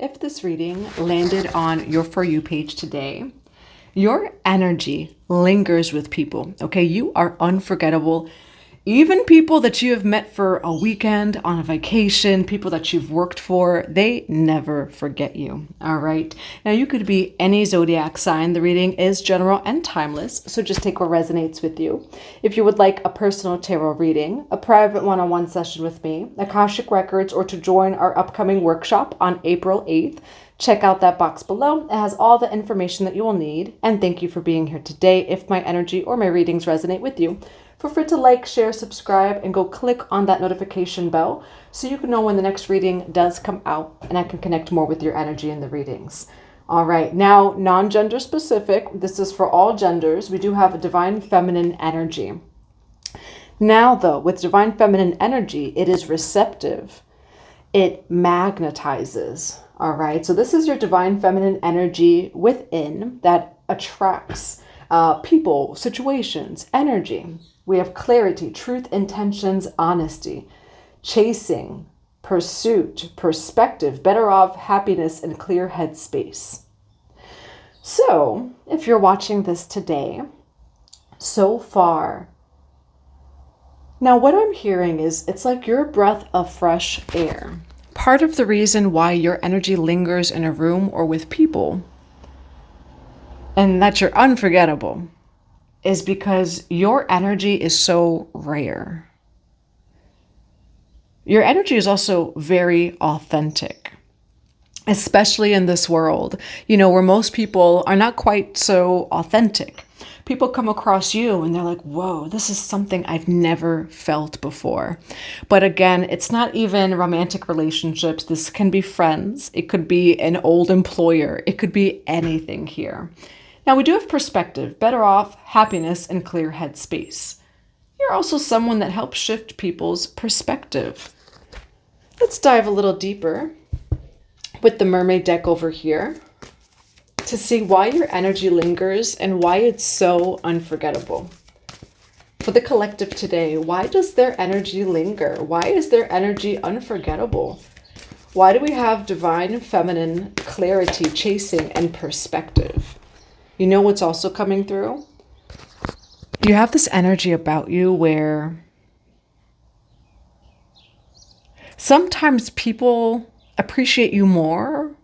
if this reading landed on your For You page today, your energy lingers with people, okay? You are unforgettable. Even people that you have met for a weekend, on a vacation, people that you've worked for, they never forget you, all right? Now, you could be any zodiac sign. The reading is general and timeless, so just take what resonates with you. If you would like a personal tarot reading, a private one-on-one session with me, Akashic Records, or to join our upcoming workshop on April 8th, check out that box below. It has all the information that you will need. And thank you for being here today. If my energy or my readings resonate with you, feel free to like, share, subscribe, and go click on that notification bell so you can know when the next reading does come out and I can connect more with your energy in the readings. All right, now non-gender specific. This is for all genders. We do have a divine feminine energy. Now though, with divine feminine energy, it is receptive. It magnetizes. All right, so this is your divine feminine energy within that attracts people, situations, energy. We have clarity, truth, intentions, honesty, chasing, pursuit, perspective, better off, happiness, and clear headspace. So if you're watching this today, so far, now what I'm hearing is it's like your breath of fresh air. Part of the reason why your energy lingers in a room or with people, and that you're unforgettable, is because your energy is so rare. Your energy is also very authentic, especially in this world, where most people are not quite so authentic. People come across you and they're like, whoa, this is something I've never felt before. But again, it's not even romantic relationships. This can be friends. It could be an old employer. It could be anything here. Now, we do have perspective, better off, happiness, and clear headspace. You're also someone that helps shift people's perspective. Let's dive a little deeper with the mermaid deck over here to see why your energy lingers and why it's so unforgettable. For the collective today, why does their energy linger? Why is their energy unforgettable? Why do we have divine feminine clarity, chasing, and perspective? You know what's also coming through? You have this energy about you where sometimes people appreciate you more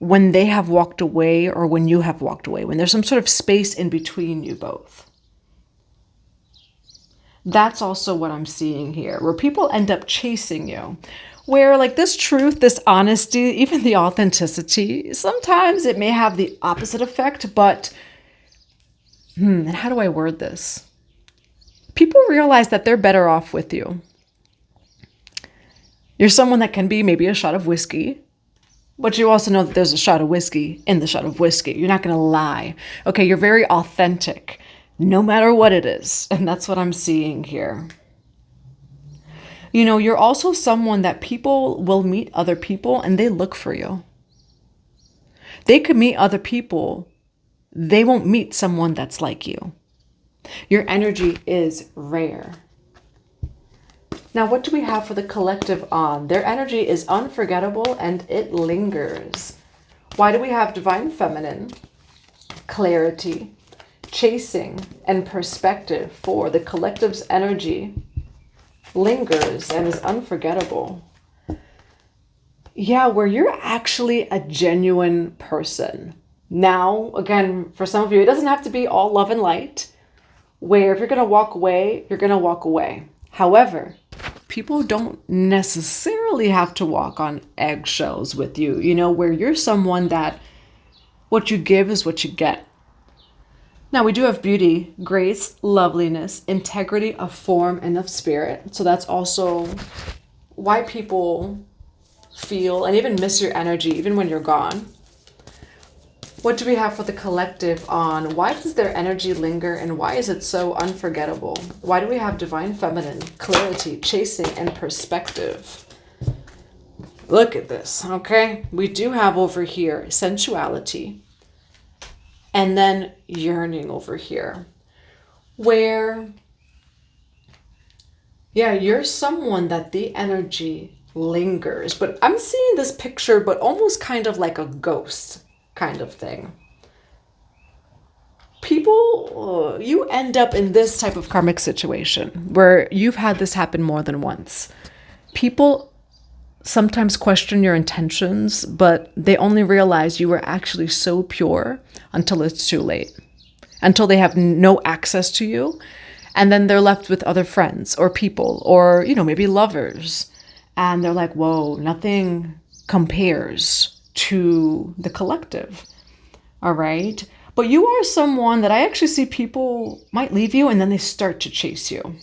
when they have walked away or when you have walked away, when there's some sort of space in between you both. That's also what I'm seeing here, where people end up chasing you, where like this truth, this honesty, even the authenticity, sometimes it may have the opposite effect, but and how do I word this? People realize that they're better off with you. You're someone that can be maybe a shot of whiskey, but you also know that there's a shot of whiskey in the shot of whiskey. You're not going to lie. Okay, you're very authentic, no matter what it is. And that's what I'm seeing here. You're also someone that people will meet other people and they look for you. They could meet other people. They won't meet someone that's like you. Your energy is rare. Now, what do we have for the collective on? Their energy is unforgettable and it lingers. Why do we have divine feminine, clarity, chasing, and perspective? For the collective's energy lingers and is unforgettable. Yeah, where you're actually a genuine person. Now, again, for some of you, it doesn't have to be all love and light, where if you're going to walk away, you're going to walk away. However, people don't necessarily have to walk on eggshells with you, where you're someone that what you give is what you get. Now, we do have beauty, grace, loveliness, integrity of form and of spirit. So that's also why people feel and even miss your energy, even when you're gone. What do we have for the collective on why does their energy linger and why is it so unforgettable? Why do we have divine feminine, clarity, chasing, and perspective? Look at this, okay? We do have over here sensuality and then yearning over here, where, yeah, you're someone that the energy lingers. But I'm seeing this picture, but almost kind of like a ghost kind of thing. People, you end up in this type of karmic situation where you've had this happen more than once. People sometimes question your intentions, but they only realize you were actually so pure until it's too late, until they have no access to you. And then they're left with other friends or people or, maybe lovers. And they're like, whoa, nothing compares to the collective. All right. But you are someone that I actually see people might leave you and then they start to chase you. All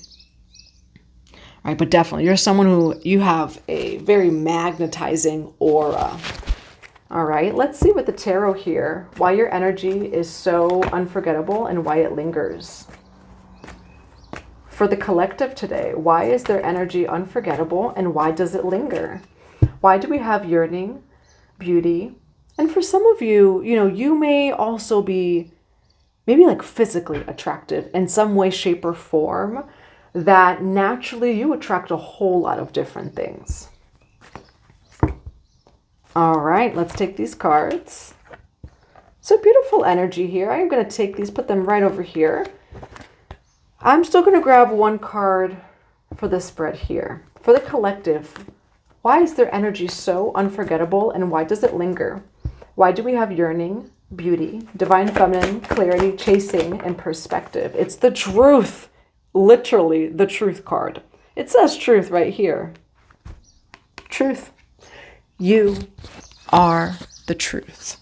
right. But definitely you're someone who you have a very magnetizing aura. All right. Let's see with the tarot here, why your energy is so unforgettable and why it lingers. For the collective today, why is their energy unforgettable and why does it linger? Why do we have yearning, beauty? And for some of you, you may also be maybe like physically attractive in some way, shape, or form that naturally you attract a whole lot of different things. All right, let's take these cards. So beautiful energy here. I'm going to take these, put them right over here. I'm still going to grab one card for the spread here. For the collective, why is their energy so unforgettable and why does it linger? Why do we have yearning, beauty, divine feminine, clarity, chasing, and perspective? It's the truth, literally the truth card. It says truth right here. Truth. You are the truth.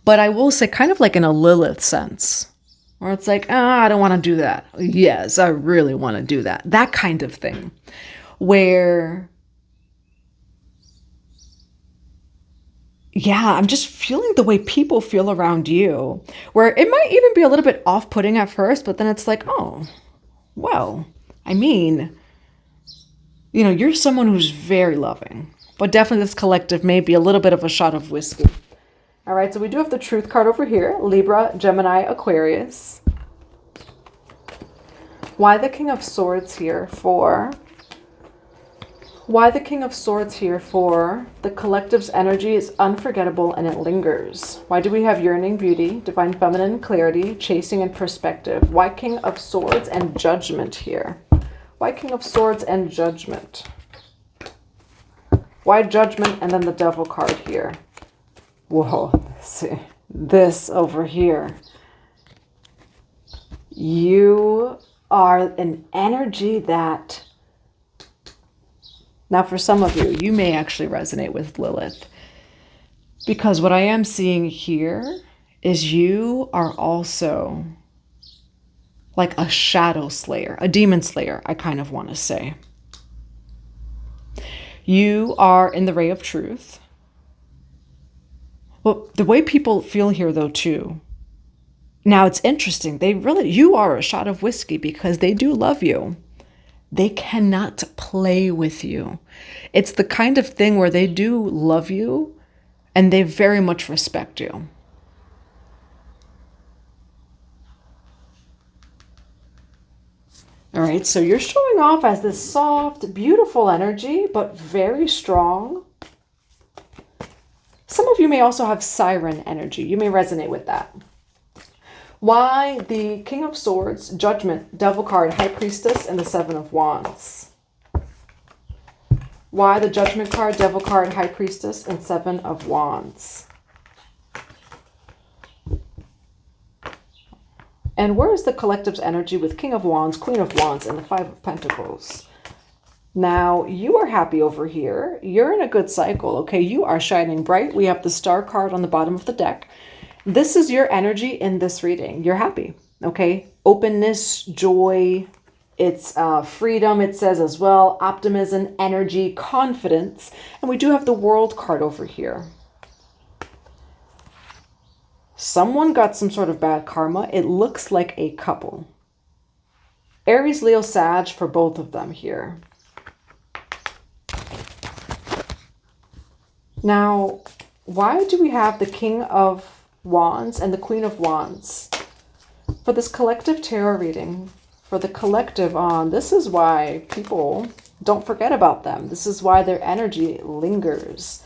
But I will say kind of like in a Lilith sense, where it's like, I don't want to do that. Yes, I really want to do that. That kind of thing. Where, I'm just feeling the way people feel around you. Where it might even be a little bit off-putting at first, but then it's like, oh, well, I mean, you're someone who's very loving. But definitely this collective may be a little bit of a shot of whiskey. All right, so we do have the truth card over here. Libra, Gemini, Aquarius. Why the King of Swords here for... Why the King of Swords here for the collective's energy is unforgettable and it lingers. Why do we have yearning, beauty, divine feminine, clarity, chasing, and perspective? Why King of Swords and Judgment here? Why King of Swords and Judgment? Why Judgment and then the Devil card here? Whoa, see this over here. You are an energy that... Now, for some of you, you may actually resonate with Lilith. Because what I am seeing here is you are also like a shadow slayer, a demon slayer, I kind of want to say. You are in the ray of truth. Well, the way people feel here, though, too. Now, it's interesting. You are a shot of whiskey because they do love you. They cannot play with you. It's the kind of thing where they do love you and they very much respect you. All right, so you're showing off as this soft, beautiful energy, but very strong. Some of you may also have SIREN energy. You may resonate with that. Why the King of Swords, Judgment, Devil card, High Priestess, and the Seven of Wands? Why the Judgment card, Devil card, High Priestess, and Seven of Wands? And where is the collective's energy with King of Wands, Queen of Wands, and the Five of Pentacles? Now, you are happy over here. You're in a good cycle, okay? You are shining bright. We have the Star card on the bottom of the deck. This is your energy in this reading. You're happy, okay? Openness, joy, it's freedom, it says as well. Optimism, energy, confidence. And we do have the World card over here. Someone got some sort of bad karma. It looks like a couple. Aries, Leo, Sag for both of them here. Now, why do we have the King of Wands and the Queen of Wands? For this collective tarot reading, for the collective this is why people Don't forget about them. This is why their energy lingers.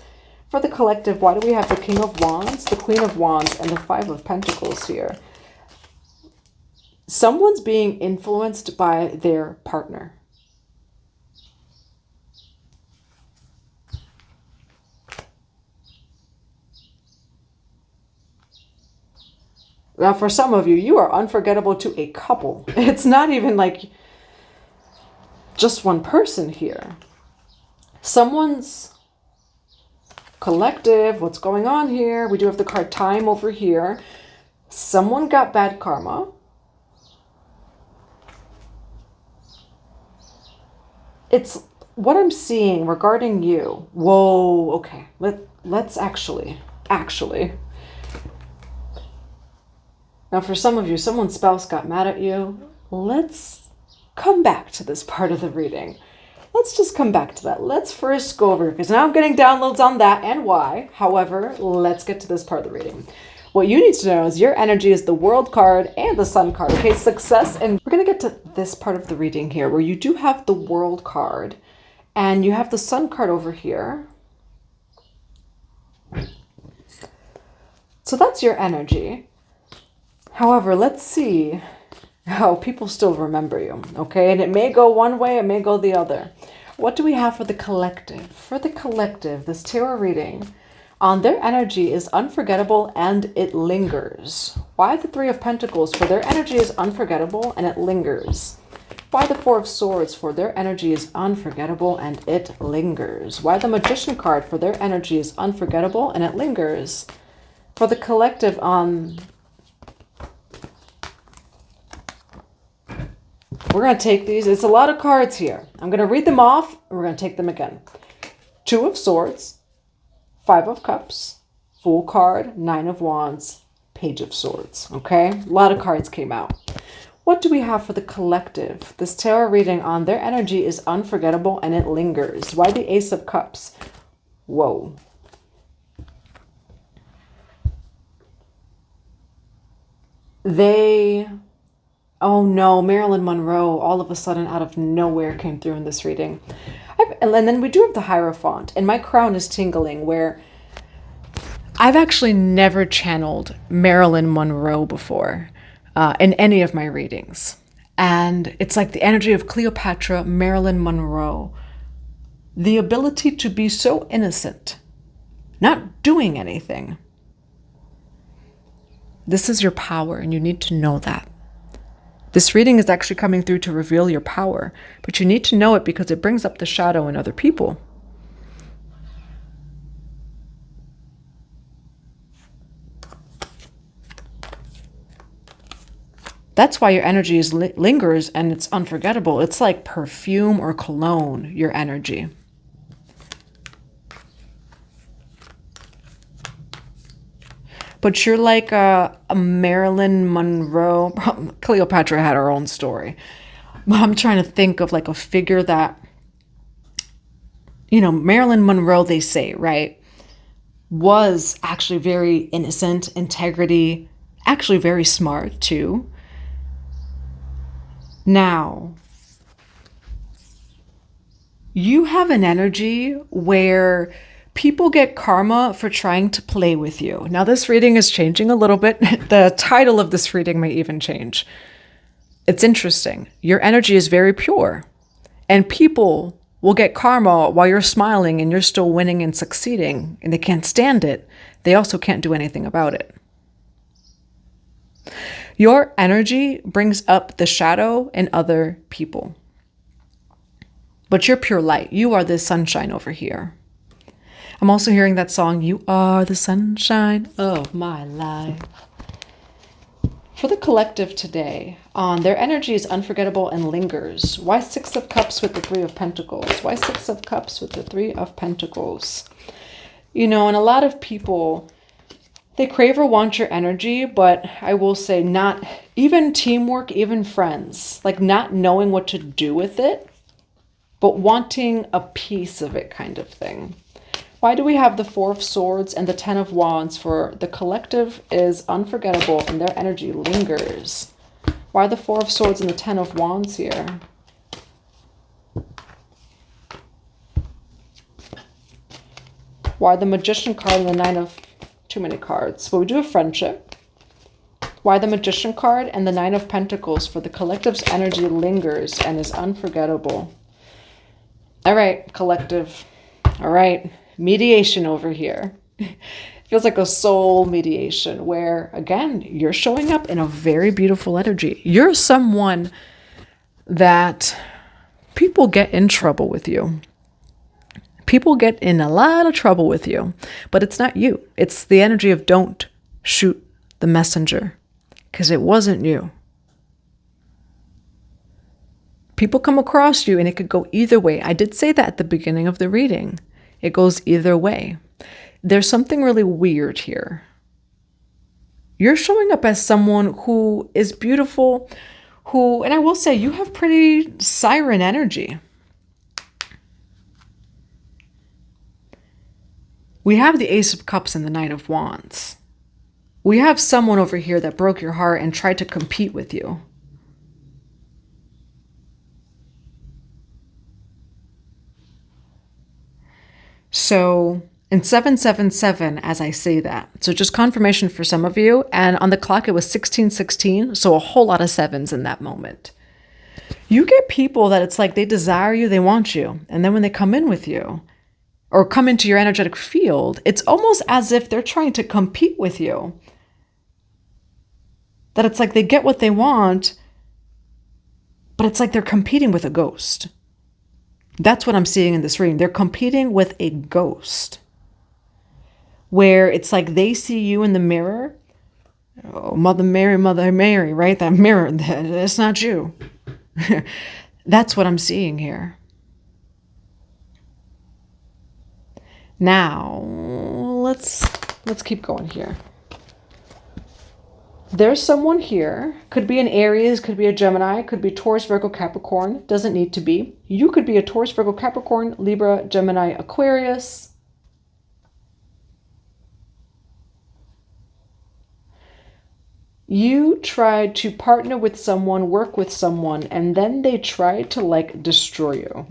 For the collective, why do we have the King of Wands, the Queen of Wands, and the Five of Pentacles here? Someone's being influenced by their partner. Now, for some of you, you are unforgettable to a couple. It's not even like just one person here. Someone's collective, what's going on here? We do have the card Time over here. Someone got bad karma. It's what I'm seeing regarding you. Whoa, okay. Let's actually. Now, for some of you, someone's spouse got mad at you. Let's come back to this part of the reading. Let's just come back to that. Let's first go over, because now I'm getting downloads on that and why. However, let's get to this part of the reading. What you need to know is your energy is the World card and the Sun card. Okay, success. And we're going to get to this part of the reading here where you do have the World card and you have the Sun card over here. So that's your energy. However, let's see how people still remember you, okay? And it may go one way, it may go the other. What do we have for the collective? For the collective, this tarot reading, their energy is unforgettable and it lingers. Why the Three of Pentacles? For their energy is unforgettable and it lingers. Why the Four of Swords? For their energy is unforgettable and it lingers. Why the Magician card? For their energy is unforgettable and it lingers. For the collective, we're going to take these. It's a lot of cards here. I'm going to read them off and we're going to take them again. Two of Swords, Five of Cups, Fool card, Nine of Wands, Page of Swords. Okay? A lot of cards came out. What do we have for the collective? This tarot reading on their energy is unforgettable and it lingers. Why the Ace of Cups? Whoa. Oh no, Marilyn Monroe all of a sudden out of nowhere came through in this reading. And then we do have the Hierophant, and my crown is tingling, where I've actually never channeled Marilyn Monroe before in any of my readings. And it's like the energy of Cleopatra, Marilyn Monroe. The ability to be so innocent, not doing anything. This is your power, and you need to know that. This reading is actually coming through to reveal your power, but you need to know it because it brings up the shadow in other people. That's why your energy lingers and it's unforgettable. It's like perfume or cologne, your energy. But you're like a Marilyn Monroe. Cleopatra had her own story. I'm trying to think of like a figure that, Marilyn Monroe, they say, right, was actually very innocent, integrity, actually very smart too. Now, you have an energy where people get karma for trying to play with you. Now, this reading is changing a little bit. The title of this reading may even change. It's interesting. Your energy is very pure, and people will get karma while you're smiling and you're still winning and succeeding, and they can't stand it. They also can't do anything about it. Your energy brings up the shadow in other people. But you're pure light. You are the sunshine over here. I'm also hearing that song, You Are the Sunshine of My Life. For the collective today, their energy is unforgettable and lingers. Why Six of Cups with the Three of Pentacles? Why Six of Cups with the Three of Pentacles? And a lot of people, they crave or want your energy, but I will say not even teamwork, even friends, like not knowing what to do with it, but wanting a piece of it kind of thing. Why do we have the Four of Swords and the Ten of Wands? For the collective is unforgettable and their energy lingers. Why the Four of Swords and the Ten of Wands here? Why the Magician card and the Nine of... Too many cards. But we do have friendship. Why the Magician card and the Nine of Pentacles for the collective's energy lingers and is unforgettable. All right, collective. All right, mediation over here. Feels like a soul mediation where, again, you're showing up in a very beautiful energy. You're someone that people get in trouble with you. People get in a lot of trouble with you, but it's not you. It's the energy of don't shoot the messenger, because it wasn't you. People come across you and it could go either way. I did say that at the beginning of the reading. It goes either way. There's something really weird here. You're showing up as someone who is beautiful, who, and I will say, you have pretty siren energy. We have the Ace of Cups and the Knight of Wands. We have someone over here that broke your heart and tried to compete with you. So in 777, as I say that, so just confirmation for some of you, and on the clock it was 1616, so a whole lot of sevens in that moment. You get people that it's like they desire you, they want you, and then when they come in with you, or come into your energetic field, it's almost as if they're trying to compete with you. That it's like they get what they want, but it's like they're competing with a ghost. That's what I'm seeing in this reading. They're competing with a ghost. Where it's like they see you in the mirror. Oh, Mother Mary, right? That mirror, that's not you. That's what I'm seeing here. Now, let's keep going here. There's someone here, could be an Aries, could be a Gemini, could be Taurus, Virgo, Capricorn, doesn't need to be. You could be a Taurus, Virgo, Capricorn, Libra, Gemini, Aquarius. You tried to partner with someone, work with someone, and then they tried to like destroy you.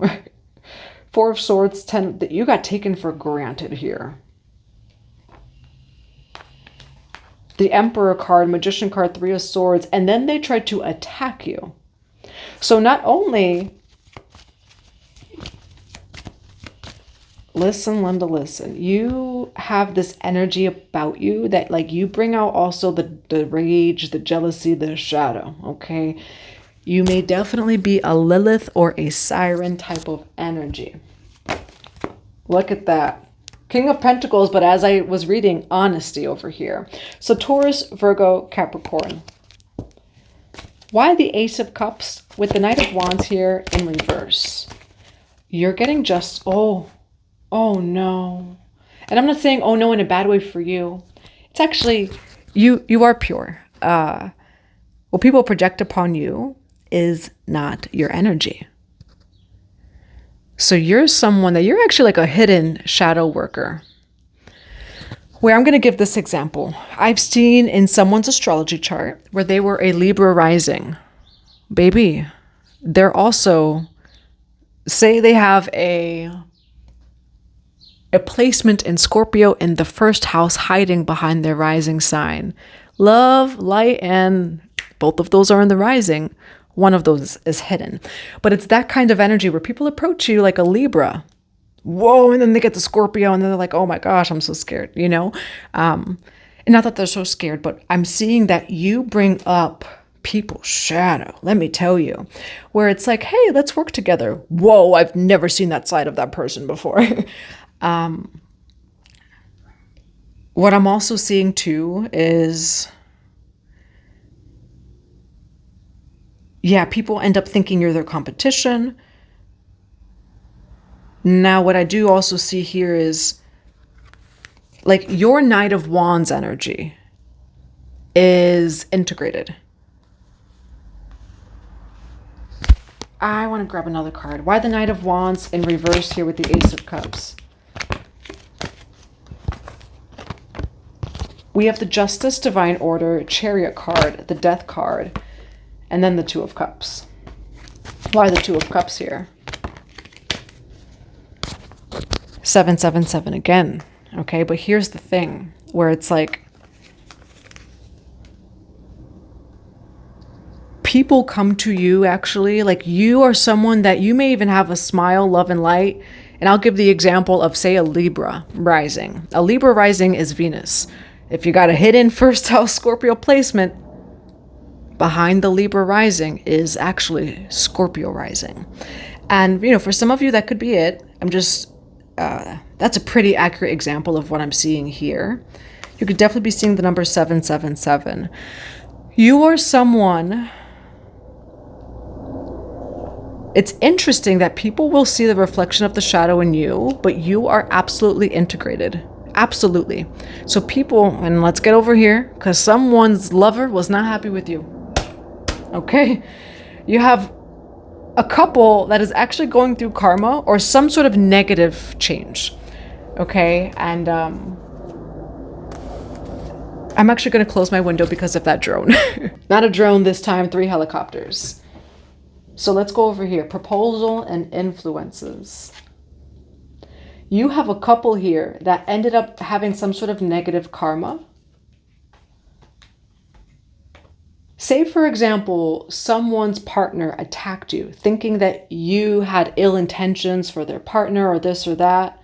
Four of Swords, 10, that you got taken for granted here. The Emperor card, Magician card, Three of Swords, and then they tried to attack you. So not only, listen, Linda, listen, you have this energy about you that like you bring out also the rage, the jealousy, the shadow, okay? You may definitely be a Lilith or a Siren type of energy. Look at that. King of Pentacles, but as I was reading, honesty over here. So Taurus, Virgo, Capricorn. Why the Ace of Cups with the Knight of Wands here in reverse? You're getting just, oh no. And I'm not saying oh no in a bad way for you. It's actually, you are pure. What people project upon you is not your energy. So you're someone that you're actually like a hidden shadow worker. Where I'm going to give this example. I've seen in someone's astrology chart where they were a Libra rising. Baby, they're also, say they have a placement in Scorpio in the first house hiding behind their rising sign. Love, light, and both of those are in the rising. One of those is hidden. But it's that kind of energy where people approach you like a Libra. Whoa, and then they get the Scorpio and then they're like, oh my gosh, I'm so scared, you know? And not that they're so scared, but I'm seeing that you bring up people's shadow, let me tell you. Where it's like, hey, let's work together. Whoa, I've never seen that side of that person before. What I'm also seeing too is, yeah, people end up thinking you're their competition. Now, what I do also see here is like your Knight of Wands energy is integrated. I want to grab another card. Why the Knight of Wands in reverse here with the Ace of Cups? We have the Justice, Divine Order, Chariot card, the Death card, and then the Two of Cups. Why the Two of Cups here? 777 again. Okay, but here's the thing where it's like people come to you actually, like you are someone that you may even have a smile, love, and light. And I'll give the example of, say, a Libra rising. A Libra rising is Venus. If you got a hidden first house Scorpio placement, behind the Libra rising is actually Scorpio rising. And, you know, for some of you, that could be it. That's a pretty accurate example of what I'm seeing here. You could definitely be seeing the number 777. You are someone. It's interesting that people will see the reflection of the shadow in you, but you are absolutely integrated. Absolutely. So people, and let's get over here, because someone's lover was not happy with you. Okay? You have a couple that is actually going through karma or some sort of negative change. Okay? And I'm actually going to close my window because of that drone. Not a drone this time, 3 helicopters. So let's go over here. Proposal and influences. You have a couple here that ended up having some sort of negative karma. Say, for example, someone's partner attacked you, thinking that you had ill intentions for their partner or this or that.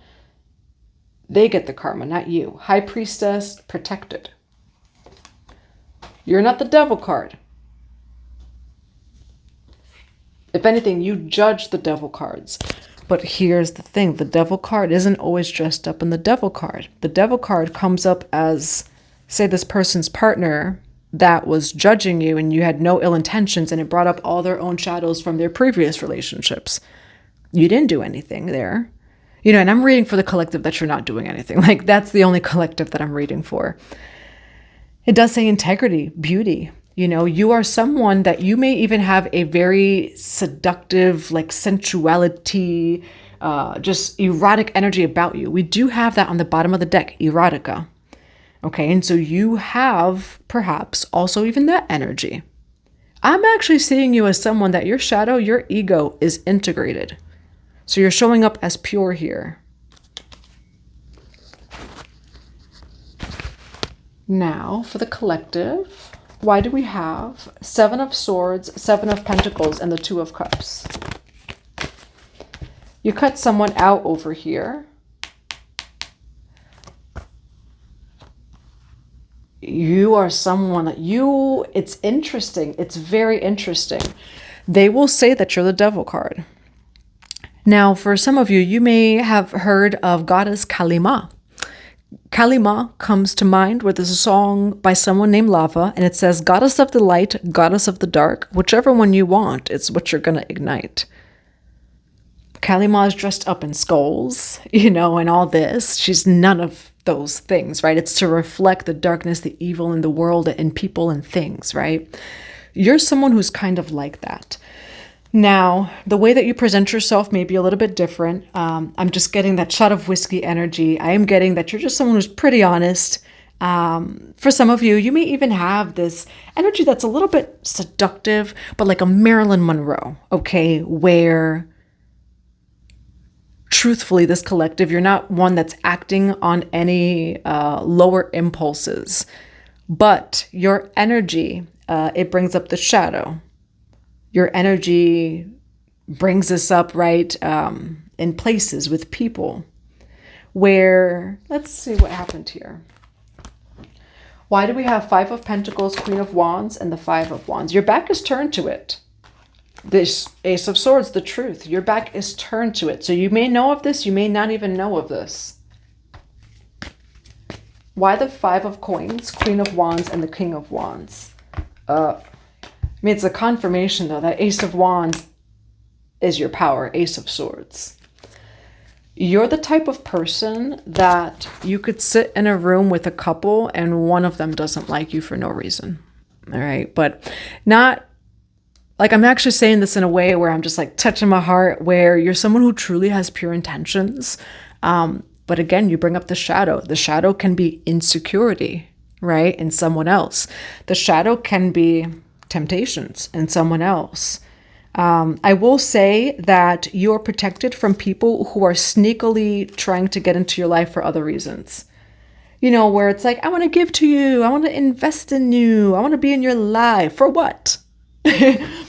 They get the karma, not you. High Priestess, protected. You're not the Devil card. If anything, you judge the Devil cards. But here's the thing. The Devil card isn't always dressed up in the Devil card. The Devil card comes up as, say, this person's partner that was judging you and you had no ill intentions, and it brought up all their own shadows from their previous relationships. You didn't do anything there. You know, and I'm reading for the collective that you're not doing anything. Like, that's the only collective that I'm reading for. It does say integrity, beauty. You know, you are someone that you may even have a very seductive, like sensuality, just erotic energy about you. We do have that on the bottom of the deck, erotica. Okay, and so you have perhaps also even that energy. I'm actually seeing you as someone that your shadow, your ego is integrated. So you're showing up as pure here. Now for the collective. Why do we have 7 of Swords, 7 of Pentacles, and the 2 of Cups? You cut someone out over here. You are someone that it's interesting. It's very interesting. They will say that you're the Devil card. Now, for some of you, you may have heard of Goddess Kali Ma. Kali Ma comes to mind where there's a song by someone named Lava, and it says, Goddess of the light, Goddess of the dark, whichever one you want, it's what you're going to ignite. Kali Ma is dressed up in skulls, you know, and all this. She's none of those things, right? It's to reflect the darkness, the evil in the world and people and things, right? You're someone who's kind of like that. Now, the way that you present yourself may be a little bit different. I'm just getting that shot of whiskey energy. I am getting that you're just someone who's pretty honest. For some of you, you may even have this energy that's a little bit seductive, but like a Marilyn Monroe, okay? Where, truthfully, this collective, you're not one that's acting on any lower impulses, but your energy, it brings up the shadow. Your energy brings us up, right, in places with people where, let's see what happened here. Why do we have 5 of Pentacles, Queen of Wands, and the 5 of Wands? Your back is turned to it. This Ace of Swords, the truth. Your back is turned to it. So you may know of this, you may not even know of this. Why the 5 of Coins, Queen of Wands, and the King of Wands? I mean, it's a confirmation, though, that Ace of Wands is your power, Ace of Swords. You're the type of person that you could sit in a room with a couple and one of them doesn't like you for no reason. All right. But not like, I'm actually saying this in a way where I'm just like touching my heart, where you're someone who truly has pure intentions. But again, you bring up the shadow. The shadow can be insecurity, right? In someone else. The shadow can be temptations in someone else. I will say that you're protected from people who are sneakily trying to get into your life for other reasons. You know, where it's like, I want to give to you. I want to invest in you. I want to be in your life. For what?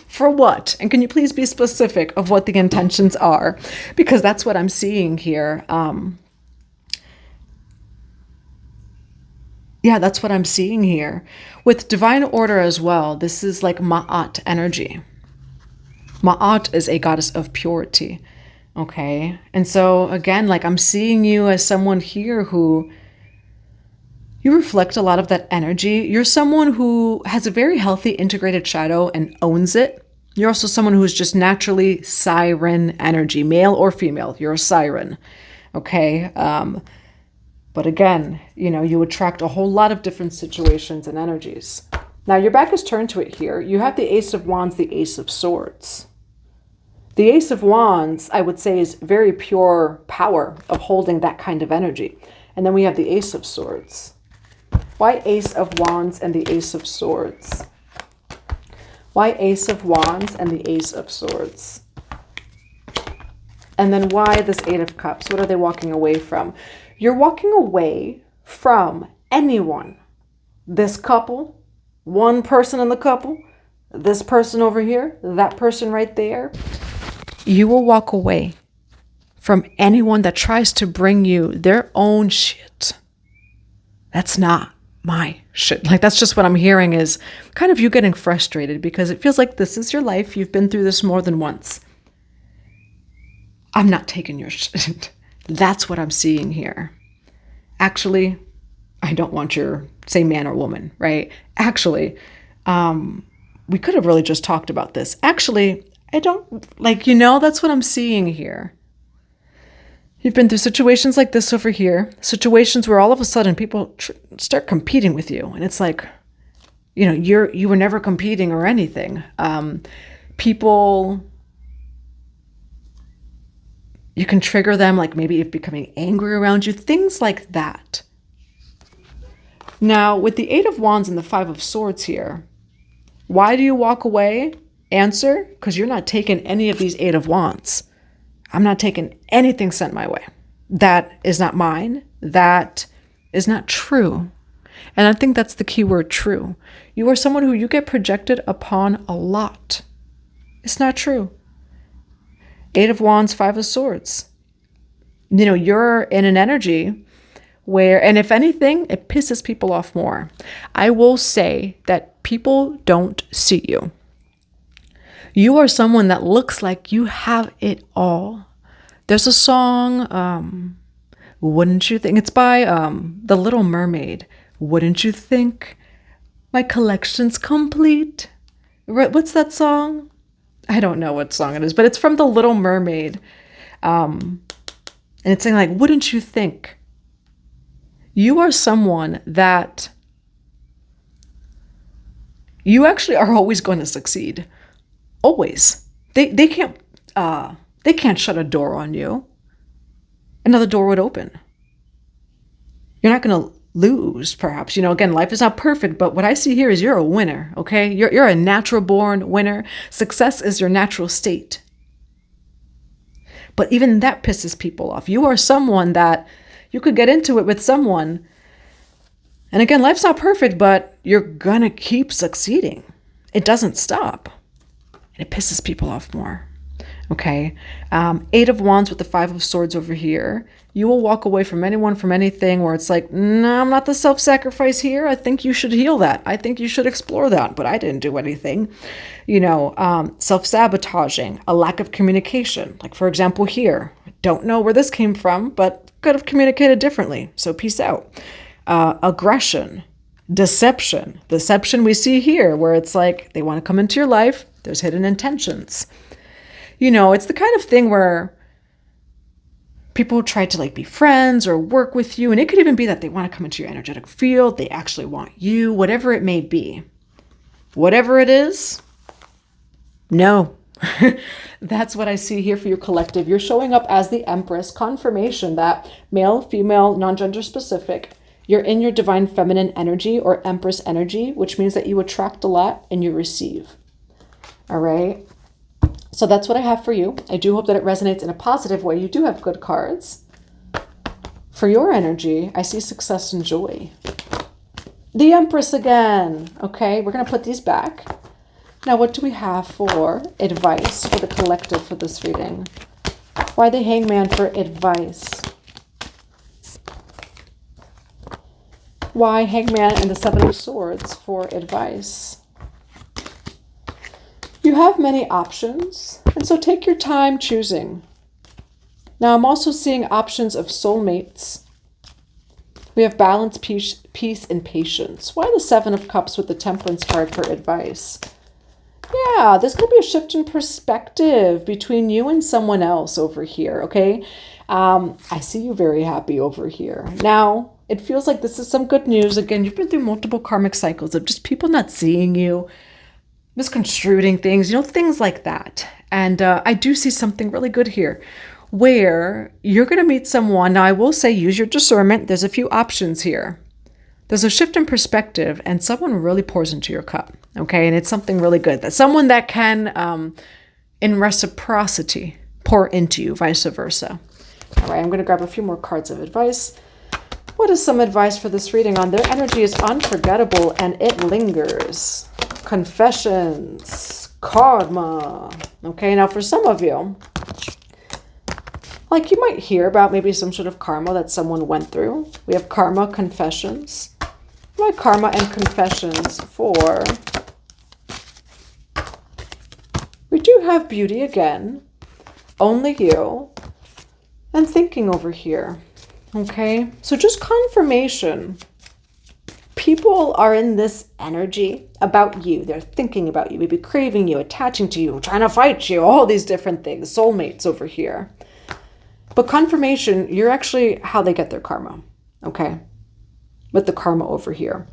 For what? And can you please be specific of what the intentions are? Because that's what I'm seeing here. Yeah, that's what I'm seeing here. With divine order as well, this is like Ma'at energy. Ma'at is a goddess of purity. Okay. And so again, like I'm seeing you as someone here who you reflect a lot of that energy. You're someone who has a very healthy integrated shadow and owns it. You're also someone who's just naturally siren energy, male or female. You're a siren. Okay. But again, you know, you attract a whole lot of different situations and energies. Now your back is turned to it here. You have the Ace of Wands, the Ace of Swords. The Ace of Wands, I would say, is very pure power of holding that kind of energy. And then we have the Ace of Swords. Why Ace of Wands and the Ace of Swords? Why Ace of Wands and the Ace of Swords? And then why this Eight of Cups? What are they walking away from? You're walking away from anyone. This couple, one person in the couple, this person over here, that person right there. You will walk away from anyone that tries to bring you their own shit. That's not my shit. Like, that's just what I'm hearing is kind of you getting frustrated because it feels like this is your life. You've been through this more than once. I'm not taking your shit. That's what I'm seeing here. Actually, I don't want your, say, man or woman, right? Actually, we could have really just talked about this. Actually, I don't, like, you know, that's what I'm seeing here. You've been through situations like this over here, situations where all of a sudden people start competing with you. And it's like, you know, you were never competing or anything. People, you can trigger them, like maybe if becoming angry around you, things like that. Now, with the Eight of Wands and the Five of Swords here, why do you walk away? Answer, because you're not taking any of these Eight of Wands. I'm not taking anything sent my way. That is not mine. That is not true. And I think that's the key word, true. You are someone who you get projected upon a lot. It's not true. Eight of Wands, Five of Swords. You know, you're in an energy where, and if anything, it pisses people off more. I will say that people don't see you. You are someone that looks like you have it all. There's a song, Wouldn't You Think? It's by The Little Mermaid. Wouldn't you think my collection's complete? What's that song? I don't know what song it is, but it's from The Little Mermaid. And it's saying like, wouldn't you think? You are someone that you actually are always going to succeed. Always. They can't shut a door on you. Another door would open. You're not going to lose, perhaps. You know, again, life is not perfect, but what I see here is you're a winner, okay? You're a natural born winner. Success is your natural state. But even that pisses people off. You are someone that you could get into it with someone. And again, life's not perfect, but you're going to keep succeeding. It doesn't stop. And it pisses people off more. Okay. Eight of Wands with the Five of Swords over here. You will walk away from anyone, from anything where it's like, no, I'm not the self-sacrifice here. I think you should heal that. I think you should explore that, but I didn't do anything. You know, self-sabotaging, a lack of communication. Like, for example, here, don't know where this came from, but could have communicated differently. So peace out. Aggression, deception we see here where it's like they want to come into your life. There's hidden intentions. You know, it's the kind of thing where people try to like be friends or work with you. And it could even be that they want to come into your energetic field. They actually want you, whatever it may be. Whatever it is, no. That's what I see here for your collective. You're showing up as the Empress, confirmation that male, female, non-gender specific. You're in your divine feminine energy or Empress energy, which means that you attract a lot and you receive. All right. So that's what I have for you. I do hope that it resonates in a positive way. You do have good cards. For your energy, I see success and joy. The Empress again. Okay, we're going to put these back. Now, what do we have for advice for the collective for this reading? Why the Hangman for advice? Why Hangman and the Seven of Swords for advice? You have many options, and so take your time choosing. Now, I'm also seeing options of soulmates. We have balance, peace, and patience. Why the Seven of Cups with the Temperance card for advice? Yeah, there's going to be a shift in perspective between you and someone else over here, okay? I see you very happy over here. Now, it feels like this is some good news. Again, you've been through multiple karmic cycles of just people not seeing you, misconstruing things, things like that. And I do see something really good here where you're going to meet someone. Now, I will say use your discernment. There's a few options here. There's a shift in perspective and someone really pours into your cup, okay? And it's something really good. That's someone that can, in reciprocity, pour into you, vice versa. All right, I'm going to grab a few more cards of advice. What is some advice for this reading on their energy is unforgettable and it lingers? Confessions, karma. Okay, now for some of you, like you might hear about maybe some sort of karma that someone went through. We have karma, confessions. My karma and confessions for... We do have beauty again. Only you. And thinking over here. Okay, so just confirmation. People are in this energy about you. They're thinking about you, maybe craving you, attaching to you, trying to fight you, all these different things. Soulmates over here. But confirmation, you're actually how they get their karma, okay? With the karma over here.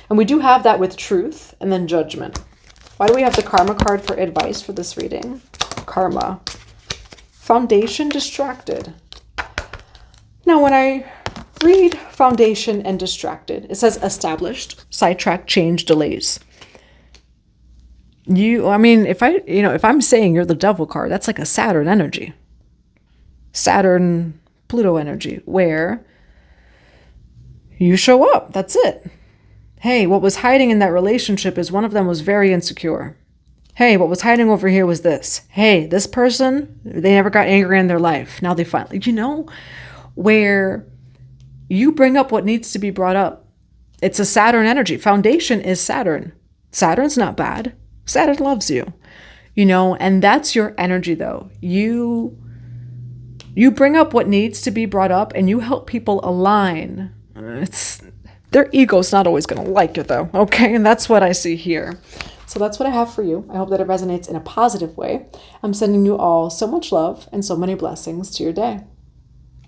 And we do have that with truth and then judgment. Why do we have the karma card for advice for this reading? Karma. Foundation, distracted. Now, when I read foundation and distracted, it says established, sidetrack, change, delays. If I'm saying you're the devil card, that's like a Saturn energy. Saturn, Pluto energy, where you show up. That's it. Hey, what was hiding in that relationship is one of them was very insecure. Hey, what was hiding over here was this. Hey, this person, they never got angry in their life. Now they finally, where you bring up what needs to be brought up. It's a Saturn energy. Foundation is Saturn. Saturn's not bad. Saturn loves you, and that's your energy though. You bring up what needs to be brought up and you help people align. Their ego's not always going to like it though, okay? And that's what I see here. So that's what I have for you. I hope that it resonates in a positive way. I'm sending you all so much love and so many blessings to your day.